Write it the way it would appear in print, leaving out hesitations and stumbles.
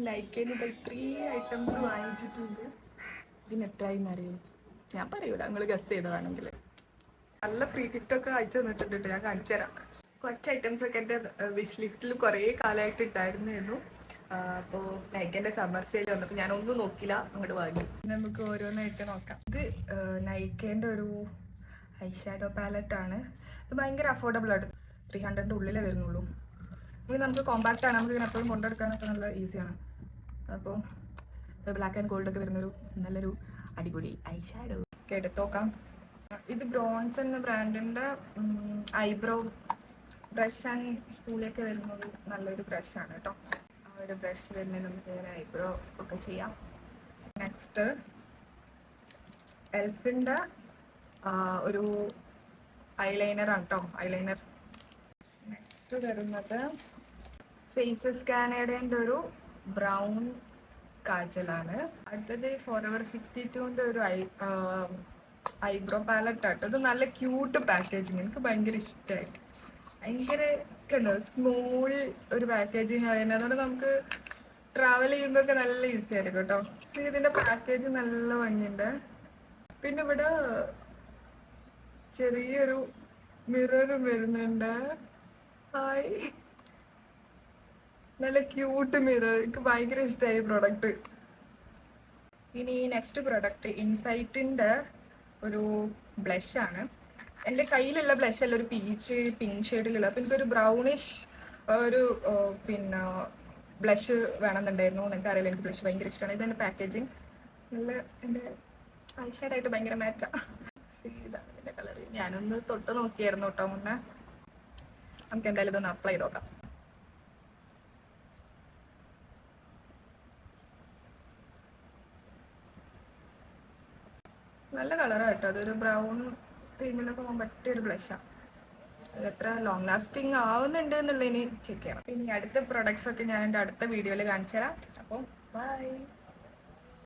നൈക്കയിൽ ഇത് 3 ഐറ്റംസ് വാങ്ങിച്ചിട്ടുണ്ട്. ഇതിന് എത്രയായിന്ന് അറിയോ? ഞാൻ പറയൂല, നിങ്ങൾ ഗസ് ചെയ്ത് വേണമെങ്കിൽ. നല്ല ഫ്രീ ഗിഫ്റ്റ് ഒക്കെ അയച്ചു തന്നിട്ടുണ്ട്, ഞാൻ കാണിച്ചു തരാം. കുറച്ച് ഐറ്റംസ് ഒക്കെ എൻ്റെ വിഷ് ലിസ്റ്റിൽ കുറേ കാലമായിട്ട് ഉണ്ടായിരുന്നു. അപ്പോൾ നൈക്കൻ്റെ സമ്മർ സെയിൽ വന്നപ്പോൾ ഞാനൊന്നും നോക്കില്ല, അങ്ങോട്ട് വാങ്ങി. നമുക്ക് ഓരോന്നായിട്ട് നോക്കാം. ഇത് നൈക്കൻ്റെ ഒരു ഐ ഷാഡോ പാലറ്റാണ്. ഇത് ഭയങ്കര അഫോർഡബിൾ ആണ്, 300ൻ്റെ ഉള്ളിലേ വരുന്നുള്ളൂ. ഇത് നമുക്ക് കോമ്പാക്റ്റ് ആണ്, നമുക്ക് ഇതിനെപ്പോഴും കൊണ്ടെടുക്കാനൊക്കെ നല്ല ഈസിയാണ്. അപ്പോൾ ബ്ലാക്ക് ആൻഡ് ഗോൾഡ് ഒക്കെ വരുന്നൊരു നല്ലൊരു അടിപൊളി ഐ ഷാഡോ ഒക്കെ എടുത്ത് നോക്കാം. ഇത് ബ്രോൺസ് എന്ന ബ്രാൻഡിൻ്റെ ഐബ്രോ ബ്രഷ് ആൻഡ് സ്പൂളൊക്കെ വരുന്നത് നല്ലൊരു ബ്രഷാണ് കേട്ടോ. ആ ഒരു ബ്രഷ് തന്നെ നമുക്ക് ഇങ്ങനെ ഐബ്രോ ഒക്കെ ചെയ്യാം. നെക്സ്റ്റ് എൽഫിൻ്റെ ഒരു ഐലൈനറാണ് കേട്ടോ, ഐലൈനർ. നെക്സ്റ്റ് വരുന്നത് ഫേസ് സ്കാനേഡേൻ്റെ ഒരു ബ്രൗൺ കാജലാണ്. അടുത്തത് ഫോറെവർ 52ൻ്റെ ഒരു ഐബ്രോ പാലറ്റ് ആട്ടോ. ഇത് നല്ല ക്യൂട്ട് പാക്കേജിങ്, എനിക്ക് ഭയങ്കര ഇഷ്ടമായി. ഭയങ്കര സ്മോൾ ഒരു പാക്കേജിങ് ആയിരുന്നു, അതുകൊണ്ട് നമുക്ക് ട്രാവൽ ചെയ്യുമ്പോൾ ഒക്കെ നല്ല ഈസി ആയിരിക്കും കേട്ടോ. ഇതിൻ്റെ പാക്കേജ് നല്ല ഭംഗിയുണ്ട്. പിന്നെ ഇവിടെ ചെറിയൊരു മിററും വരുന്നുണ്ട്. ഹായ്, നല്ല ക്യൂട്ട് മിറർ, എനിക്ക് ഭയങ്കര ഇഷ്ടമായി പ്രൊഡക്റ്റ്. ഇനി നെക്സ്റ്റ് പ്രൊഡക്റ്റ് ഇൻസൈറ്റിൻ്റെ ഒരു ബ്ലഷാണ്. എൻ്റെ കയ്യിലുള്ള ബ്ലഷ് അല്ല, ഒരു പീച്ച് പിങ്ക് ഷെയ്ഡിലുള്ള. അപ്പോൾ എനിക്കൊരു ബ്രൗണിഷ് ഒരു പിന്നെ ബ്ലഷ് വേണമെന്നുണ്ടായിരുന്നു. എനിക്കറിയില്ല, എനിക്ക് ബ്ലഷ് ഭയങ്കര ഇഷ്ടമാണ്. ഇതെൻ്റെ പാക്കേജിങ് നല്ല എൻ്റെ ഐ ഷാഡായിട്ട് ഭയങ്കര മാച്ചാണ്. ഇതാണ് ഇതിൻ്റെ കളർ. ഞാനൊന്ന് തൊട്ട് നോക്കിയായിരുന്നു കേട്ടോ മുന്നേ. നമുക്ക് എന്തായാലും ഇതൊന്ന് അപ്ലൈ ചെയ്ത് നോക്കാം. നല്ല കളറാണ് കേട്ടോ, അതൊരു ബ്രൗൺ തീമിലൊക്കെ പോകാൻ പറ്റിയൊരു ബ്ലഷാണ്. അത് എത്ര ലോങ് ലാസ്റ്റിംഗ് ആവുന്നുണ്ട് എന്നുള്ളതിന് ചെക്ക് ചെയ്യണം. ഇനി അടുത്ത പ്രൊഡക്ട്സ് ഒക്കെ ഞാൻ എൻ്റെ അടുത്ത വീഡിയോയിൽ കാണിച്ചു തരാം. അപ്പോൾ ബൈ.